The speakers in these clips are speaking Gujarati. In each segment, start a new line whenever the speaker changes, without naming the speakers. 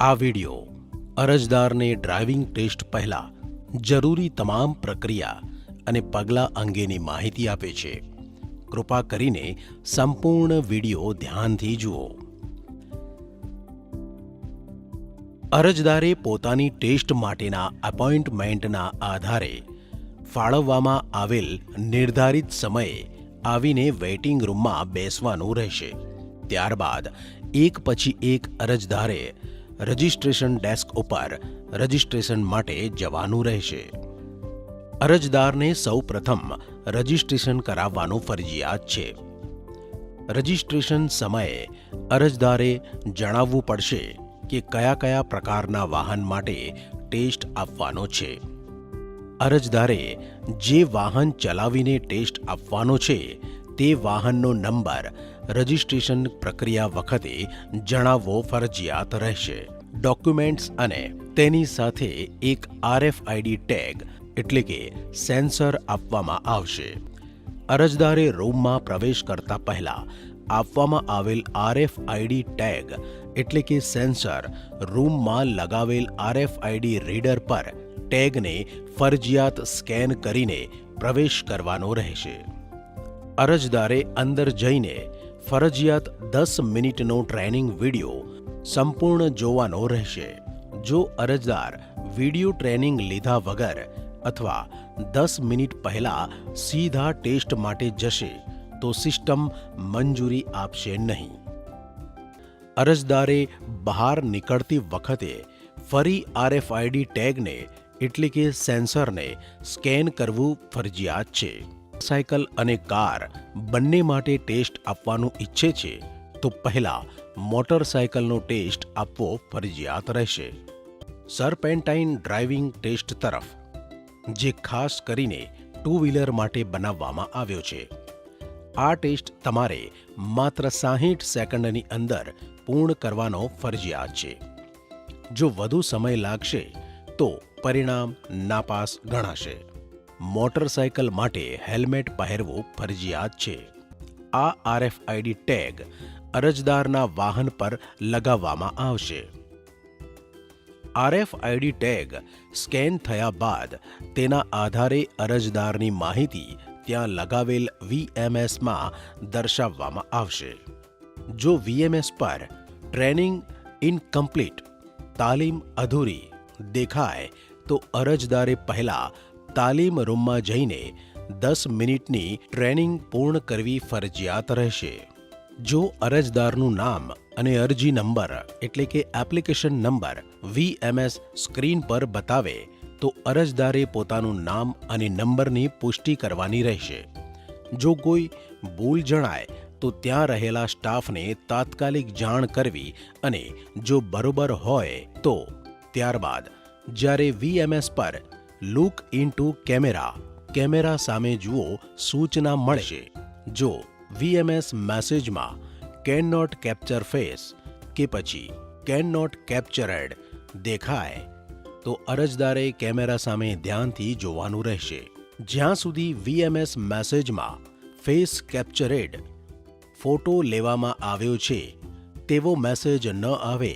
આ વિડિયો અરજદારને ડ્રાઇવિંગ ટેસ્ટ પહેલા જરૂરી તમામ પ્રક્રિયા અને પગલાં અંગેની માહિતી આપે છે. કૃપા કરીને સંપૂર્ણ વિડિયો ધ્યાનથી જુઓ. અરજદારે પોતાની ટેસ્ટ માટેના એપોઇન્ટમેન્ટના આધારે ફાળવવામાં આવેલ નિર્ધારિત સમયે આવીને વેઇટિંગ રૂમમાં બેસવાનું રહેશે. ત્યારબાદ એક પછી એક અરજદારે રજિસ્ટ્રેશન ડેસ્ક ઉપર રજિસ્ટ્રેશન માટે જવાનું રહેશે. અરજદારને સૌ પ્રથમ રજિસ્ટ્રેશન કરાવવાનું ફરજિયાત છે. રજિસ્ટ્રેશન સમયે અરજદારે જણાવવું પડશે કે કયા કયા પ્રકારના વાહન માટે ટેસ્ટ આપવાનો છે. અરજદારે જે વાહન ચલાવીને ટેસ્ટ આપવાનો છે તે વાહનનો નંબર રજિસ્ટ્રેશન પ્રક્રિયા વખતે જણાવવો ફરજિયાત રહેશે. ડોક્યુમેન્ટ્સ અને તેની સાથે એક RFID ટેગ એટલે કે સેન્સર આપવામાં આવશે. અરજદારે રૂમમાં પ્રવેશ કરતા પહેલા આપવામાં આવેલ RFID ટેગ એટલે કે સેન્સર રૂમમાં લગાવેલ RFID રીડર પર ટેગને ફરજિયાત સ્કેન કરીને પ્રવેશ કરવાનો રહેશે. અરજદારે અંદર જઈને ફરજિયાત 10 મિનિટનો ટ્રેનિંગ વિડિયો સંપૂર્ણ જોવાનો રહેશે. જો અરજદાર વિડિયો ટ્રેનિંગ લીધા વગર અથવા 10 મિનિટ પહેલા સીધા ટેસ્ટ માટે જશે તો સિસ્ટમ મંજૂરી આપશે નહીં. અરજદારે બહાર નીકળતી વખતે ફરી RFID ટેગને એટલે કે સેન્સરને સ્કેન કરવું ફરજિયાત છે. સાયકલ અને કાર બંને માટે ટેસ્ટ આપવાનું ઈચ્છે છે તો પહેલા મોટરસાયકલનો ટેસ્ટ આપવો ફરજિયાત રહેશે. સર્પેન્ટાઇન ડ્રાઇવિંગ ટેસ્ટ તરફ, જે ખાસ કરીને 2 વ્હીલર માટે બનાવવામાં આવ્યો છે. આ ટેસ્ટ તમારે માત્ર 60 સેકન્ડની અંદર પૂર્ણ કરવાનો ફરજિયાત છે. જો વધુ સમય લાગશે તો પરિણામ નાપાસ ગણાશે. મોટરસાયકલ માટે હેલ્મેટ પહેરવું ફરજિયાત છે. આ RFID ટેગ અરજદારના વાહન પર લગાવવામાં આવશે. RFID ટેગ સ્કેન થયા બાદ તેના આધારે અરજદારની માહિતી ત્યાં લગાવેલ VMSમાં દર્શાવવામાં આવશે. જો VMS પર ટ્રેનિંગ ઇનકમ્પ્લીટ તાલીમ અધૂરી દેખાય તો અરજદારે પહેલા તાલીમ રૂમમાં જઈને 10 મિનિટની ટ્રેનિંગ પૂર્ણ કરવી ફરજિયાત રહેશે. જો અરજદારનું નામ અને અરજી નંબર એટલે કે એપ્લિકેશન નંબર VMS સ્ક્રીન પર બતાવે તો અરજદારે પોતાનું નામ અને નંબરની પુષ્ટિ કરવાની રહેશે. જો કોઈ ભૂલ જણાય તો ત્યાં રહેલા સ્ટાફને તાત્કાલિક જાણ કરવી અને જો બરોબર હોય તો ત્યારબાદ જ્યારે VMS પર લુક ઇન્ટુ કેમેરા સામે જુઓ સૂચના મળશે. જો VMS મેસેજમાં કેન નોટ કેપ્ચર ફેસ કે પછી કેન નોટ કેપ્ચરેડ દેખાય તો અરજદારે કેમેરા સામે ધ્યાનથી જોવાનું રહેશે. જ્યાં સુધી VMS મેસેજમાં ફેસ કેપ્ચરેડ ફોટો લેવામાં આવ્યો છે તેવો મેસેજ ન આવે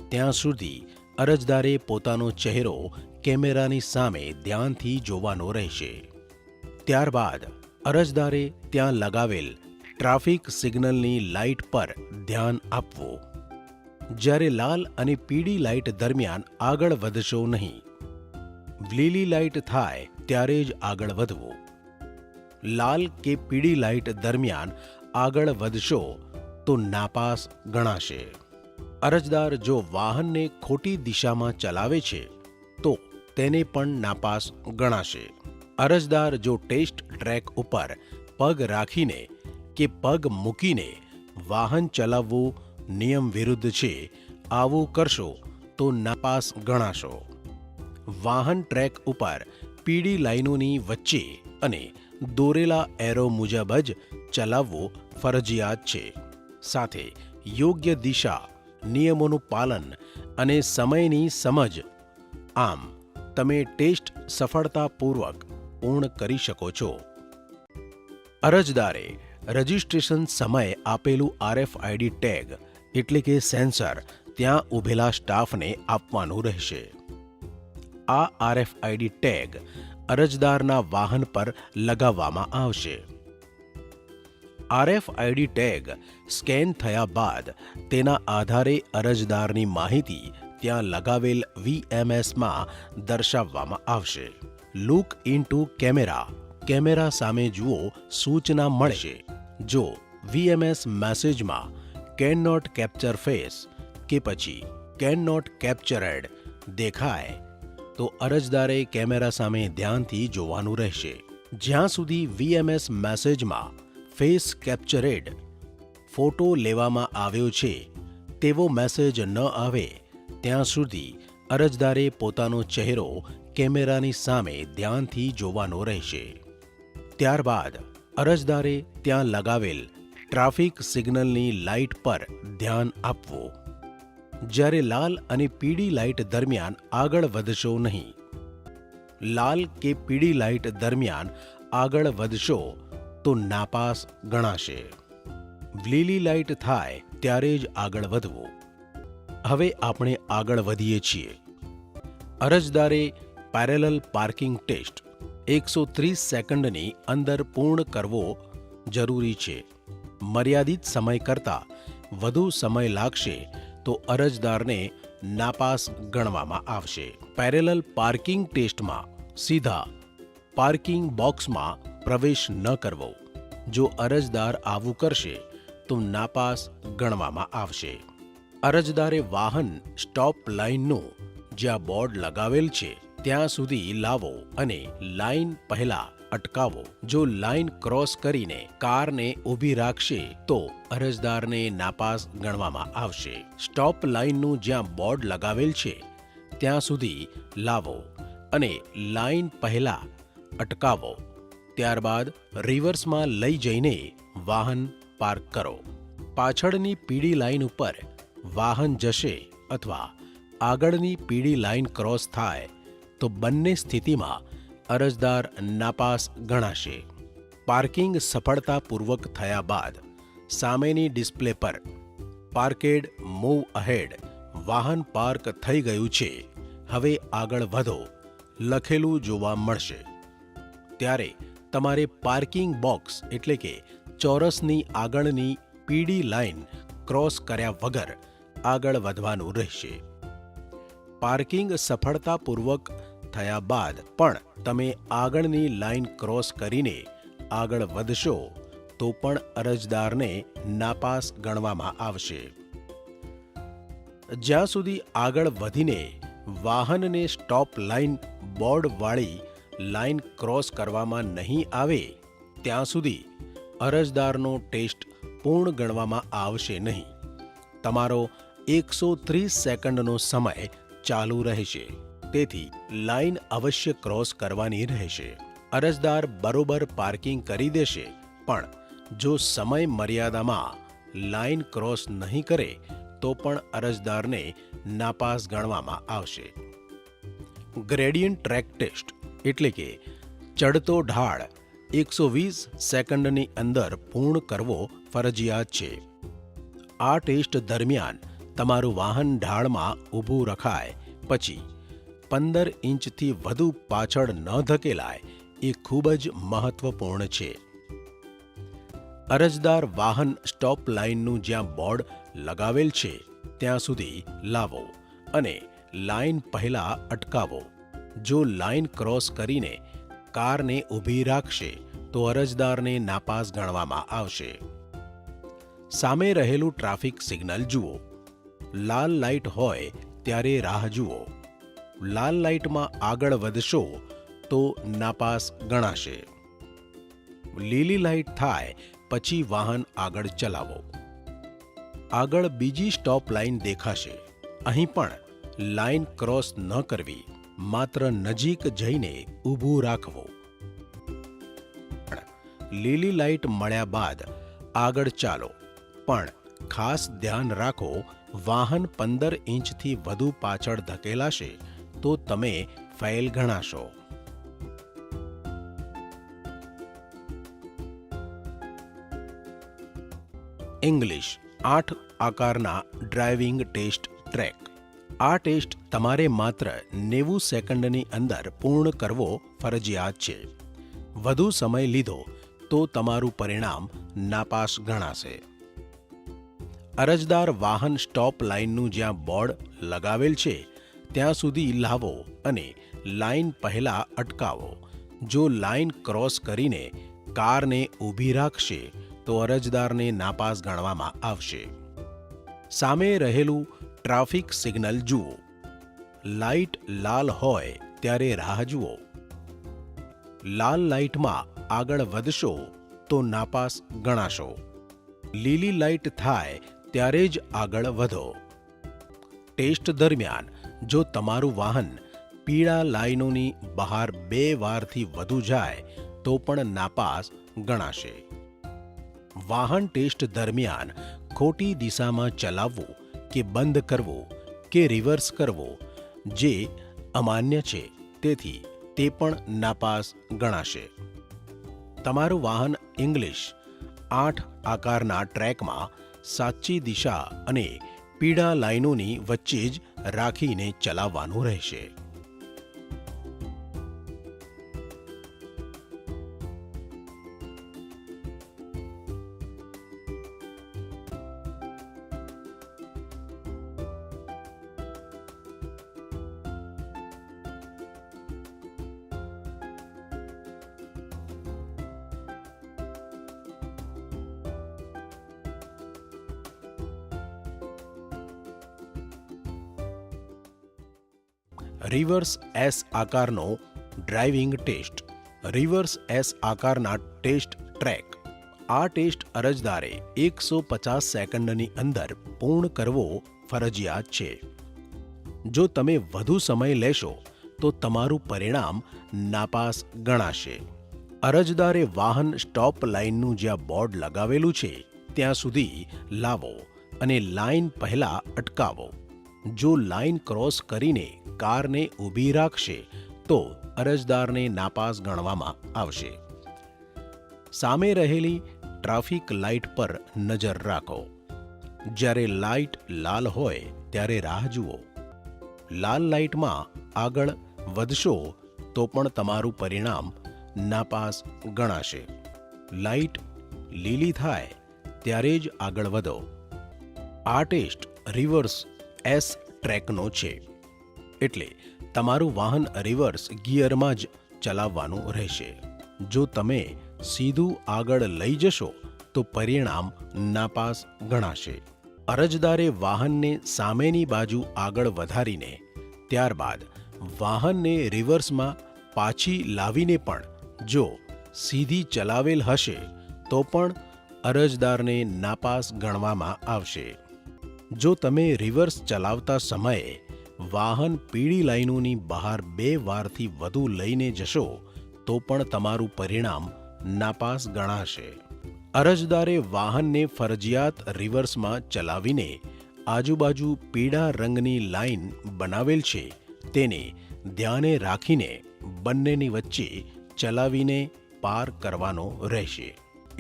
ત્યાં સુધી અરજદારે પોતાનો ચહેરો કેમેરાની સામે ધ્યાનથી જોવાનો રહેશે. ત્યારબાદ અરજદારે ત્યાં લગાવેલ ટ્રાફિક સિગ્નલની લાઇટ પર ધ્યાન આપવું. જ્યારે લાલ અને પીળી લાઇટ દરમિયાન આગળ વધશો નહીં. લીલી લાઇટ થાય ત્યારે જ આગળ વધવું. લાલ કે પીળી લાઇટ દરમિયાન આગળ વધશો તો નાપાસ ગણાશે. અરજદાર જો વાહનને ખોટી દિશામાં ચલાવે છે તો તેને પણ નાપાસ ગણાશે. અરજદાર જો ટેસ્ટ ટ્રેક ઉપર પગ રાખીને કે પગ મૂકીને વાહન ચલાવવું નિયમ વિરુદ્ધ છે આવું કરશો તો નાપાસ ગણાશો. વાહન ટ્રેક ઉપર પીળી લાઈનોની વચ્ચે અને દોરેલા એરો મુજબ જ ચલાવવું ફરજિયાત છે. સાથે યોગ્ય દિશા, નિયમોનું પાલન અને સમયની સમજ. આમ તમે ટેસ્ટ સફળતાપૂર્વક પૂર્ણ કરી શકો છો. અરજદારે રજિસ્ટ્રેશન સમયે આપેલું RFID ટેગ એટલે કે સેન્સર ત્યાં ઊભેલા સ્ટાફને આપવાનું રહેશે. આ RFID ટેગ અરજદારના વાહન પર લગાવવામાં આવશે. RFID ટેગ સ્કેન થયા બાદ તેના આધારે અરજદારની માહિતી ત્યાં લગાવેલ VMSમાં દર્શાવવામાં આવશે. Look into camera. કેમેરા સામે જુઓ સૂચના મળશે. જો VMS મેસેજમાં કેન નોટ કેપ્ચર ફેસ કે પછી કેન નોટ કેપ્ચરેડ દેખાય તો અરજદારે કેમેરા સામે ધ્યાનથી જોવાનું રહેશે. જ્યાં સુધી VMS મેસેજમાં ફેસ કેપ્ચરેડ ફોટો લેવામાં આવ્યો છે તેવો મેસેજ ન આવે ત્યાં સુધી અરજદારે પોતાનો ચહેરો કેમેરાની સામે ધ્યાનથી જોવાનો રહેશે. ત્યારબાદ અરજદારે ત્યાં લગાવેલ ટ્રાફિક સિગ્નલની લાઇટ પર ધ્યાન આપવું. જ્યારે લાલ અને પીળી લાઇટ દરમિયાન આગળ વધશો નહીં. લાલ કે પીળી લાઇટ દરમિયાન આગળ વધશો તો નાપાસ ગણાશે. લીલી લાઇટ થાય ત્યારે જ આગળ વધવું. હવે આપણે આગળ વધીએ છીએ. અરજદારે પેરેલલ પાર્કિંગ ટેસ્ટ 130 સેકન્ડની અંદર પૂર્ણ કરવો જરૂરી છે. મર્યાદિત સમય કરતાં વધુ સમય લાગશે તો અરજદારને નાપાસ ગણવામાં આવશે. પેરેલલ પાર્કિંગ ટેસ્ટમાં સીધા પાર્કિંગ બોક્સમાં પ્રવેશ ન કરવો. જો અરજદાર આવું કરશે તો નાપાસ ગણવામાં આવશે. અરજદારે વાહન સ્ટોપ લાઇનનું જ્યાં બોર્ડ લગાવેલ છે ત્યાં સુધી લાવો અને લાઇન પહેલા અટકાવો. જો લાઇન ક્રોસ કરીને કારને ઊભી રાખશે તો અરજદારને નાપાસ ગણવામાં આવશે. સ્ટોપ લાઇનનું જ્યાં બોર્ડ લગાવેલ છે ત્યાં સુધી લાવો અને લાઇન પહેલા અટકાવો. ત્યારબાદ રિવર્સમાં લઈ જઈને વાહન પાર્ક કરો. પાછળની પીળી લાઇન ઉપર વાહન જશે અથવા આગળની પીળી લાઇન ક્રોસ થાય તો બંને સ્થિતિમાં અરજદાર નાપાસ ગણાશે. પાર્કિંગ સફળતાપૂર્વક થયા બાદ સામેની ડિસ્પ્લે પર પાર્કેડ મૂવ અહેડ વાહન પાર્ક થઈ ગયું છે, હવે આગળ વધો લખેલું જોવા મળશે. ત્યારે તમારે પાર્કિંગ બોક્સ એટલે કે ચોરસની આગળની પીળી લાઇન ક્રોસ કર્યા વગર આગળ વધવાનું રહેશે. પાર્કિંગ સફળતાપૂર્વક થયા બાદ પણ તમે આગળની લાઇન ક્રોસ કરીને આગળ વધશો તો પણ અરજદારને નાપાસ ગણવામાં આવશે. જ્યાં સુધી આગળ વધીને વાહનને સ્ટોપ લાઇન બોર્ડવાળી લાઇન ક્રોસ કરવામાં નહીં આવે ત્યાં સુધી અરજદારનો ટેસ્ટ પૂર્ણ ગણવામાં આવશે નહીં. તમારો 130 સેકન્ડનો સમય ચાલુ રહેશે. તેથી લાઇન અવશ્ય ક્રોસ કરવાની રહેશે. અરજદાર બરોબર પાર્કિંગ કરી દેશે પણ જો સમય મર્યાદામાં લાઇન ક્રોસ નહીં કરે તો પણ અરજદારને નાપાસ ગણવામાં આવશે. ગ્રેડિયન્ટ ટ્રેક ટેસ્ટ એટલે કે ચડતો ઢાળ 120 સેકન્ડની અંદર પૂર્ણ કરવો ફરજિયાત છે. આ ટેસ્ટ દરમિયાન તમારું વાહન ઢાળમાં ઊભું રખાય પછી 15 ઇંચથી વધુ પાછળ ન ધકેલાય એ ખૂબ જ મહત્વપૂર્ણ છે. અરજદાર વાહન સ્ટોપ લાઇનનું જ્યાં બોર્ડ લગાવેલ છે ત્યાં સુધી લાવો અને લાઇન પહેલા અટકાવો. જો લાઇન ક્રોસ કરીને કારને ઊભી રાખશે તો અરજદારને નાપાસ ગણવામાં આવશે. સામે રહેલું ટ્રાફિક સિગ્નલ જુઓ. લાલ લાઇટ હોય ત્યારે રાહ જુઓ. લાલ લાઇટમાં આગળ વધશો તો નાપાસ ગણાશે. લીલી લાઇટ થાય પછી વાહન આગળ ચલાવો. આગળ બીજી સ્ટોપ લાઇન દેખાશે. અહીં પણ લાઇન ક્રોસ ન કરવી, માત્ર નજીક જઈને ઊભું રાખવું. લીલી લાઇટ મળ્યા બાદ આગળ ચાલો, પણ ખાસ ધ્યાન રાખો વાહન 15 ઇંચથી વધુ પાછળ ધકેલાશે તો તમે ફેલ ગણાશો. ઇંગ્લિશ 8 આકારના ડ્રાઇવિંગ ટેસ્ટ ટ્રેક. આ ટેસ્ટ તમારે માત્ર 90 સેકન્ડની અંદર પૂર્ણ કરવો ફરજિયાત છે. વધુ સમય લીધો તો તમારું પરિણામ નાપાસ ગણાશે. અરજદાર વાહન સ્ટોપ લાઇનનું જ્યાં બોર્ડ લગાવેલ છે ત્યાં સુધી લાવો અને લાઇન પહેલા અટકાવો. જો લાઇન ક્રોસ કરીને કારને ઊભી રાખશે તો અરજદારને નાપાસ ગણવામાં આવશે. સામે રહેલું ટ્રાફિક સિગ્નલ જુઓ. લાઇટ લાલ હોય ત્યારે રાહ જુઓ. લાલ લાઇટમાં આગળ વધશો તો નાપાસ ગણાશો. લીલી લાઇટ થાય ત્યારે જ આગળ વધો. ટેસ્ટ દરમિયાન જો તમારું વાહન પીળા લાઇનોની બહાર 2 વારથી વધુ જાય તો પણ નાપાસ ગણાશે. વાહન ટેસ્ટ દરમિયાન ખોટી દિશામાં ચલાવવું કે બંધ કરવું કે રિવર્સ કરવો જે અમાન્ય છે, તેથી તે પણ નાપાસ ગણાશે. તમારું વાહન ઇંગ્લિશ 8 આકારના ટ્રેકમાં સાચી દિશા અને પીળા લાઇનોની વચ્ચે જ રાખીને ચલાવવાનું રહેશે. રિવર્સ એસ આકારનો ડ્રાઇવિંગ ટેસ્ટ. રિવર્સ એસ આકારના ટેસ્ટ ટ્રેક. આ ટેસ્ટ અરજદારે 150 સેકન્ડની અંદર પૂર્ણ કરવો ફરજિયાત છે. જો તમે વધુ સમય લેશો તો તમારું પરિણામ નાપાસ ગણાશે. અરજદારે વાહન સ્ટોપ લાઇનનું જ્યાં બોર્ડ લગાવેલું છે ત્યાં સુધી લાવો અને લાઇન પહેલા અટકાવો. જો લાઇન ક્રોસ કરીને કારને ઊભી રાખશે તો અરજદારને નાપાસ ગણવામાં આવશે. સામે રહેલી ટ્રાફિક લાઇટ પર નજર રાખો. જ્યારે લાઇટ લાલ હોય ત્યારે રાહ જુઓ. લાલ લાઇટમાં આગળ વધશો તો પણ તમારું પરિણામ નાપાસ ગણાશે. લાઇટ લીલી થાય ત્યારે જ આગળ વધો. આ ટેસ્ટ રિવર્સ એસ ટ્રેકનો છે, એટલે તમારું વાહન રિવર્સ ગિયરમાં જ ચલાવવાનું રહેશે. જો તમે સીધું આગળ લઈ જશો તો પરિણામ નાપાસ ગણાશે. અરજદારે વાહનને સામેની બાજુ આગળ વધારીને ત્યારબાદ વાહનને રિવર્સમાં પાછી લાવીને પણ જો સીધી ચલાવેલ હશે તો પણ અરજદારને નાપાસ ગણવામાં આવશે. જો તમે રિવર્સ ચલાવતા સમયે વાહન પીળી લાઇનોની બહાર 2 વારથી વધુ લઈને જશો તો પણ તમારું પરિણામ નાપાસ ગણાશે. અરજદારે વાહનને ફરજિયાત રિવર્સમાં ચલાવીને આજુબાજુ પીળા રંગની લાઇન બનાવેલ છે તેને ધ્યાને રાખીને બંનેની વચ્ચે ચલાવીને પાર કરવાનો રહેશે.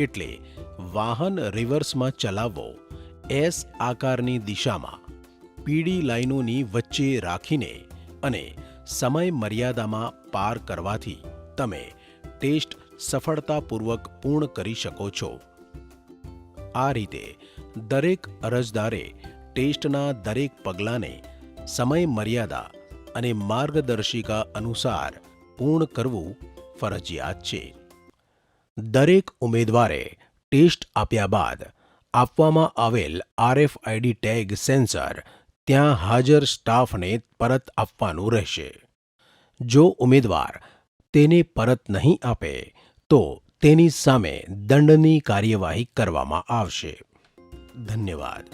એટલે વાહન રિવર્સમાં ચલાવવો એસ આકારની દિશામાં પીળી લાઇનોની વચ્ચે રાખીને અને સમય મર્યાદામાં પાર કરવાથી તમે ટેસ્ટ સફળતાપૂર્વક પૂર્ણ કરી શકો છો. આ રીતે દરેક અરજદારે ટેસ્ટના દરેક પગલાંને સમય મર્યાદા અને માર્ગદર્શિકા અનુસાર પૂર્ણ કરવું ફરજિયાત છે. દરેક ઉમેદવારે ટેસ્ટ આપ્યા બાદ આપવામાં આવેલ RFID ટેગ સેન્સર ત્યાં હાજર સ્ટાફને પરત આપવાનું રહેશે. જો ઉમેદવાર તેને પરત નહીં આપે તો તેની સામે દંડની કાર્યવાહી કરવામાં આવશે. ધન્યવાદ.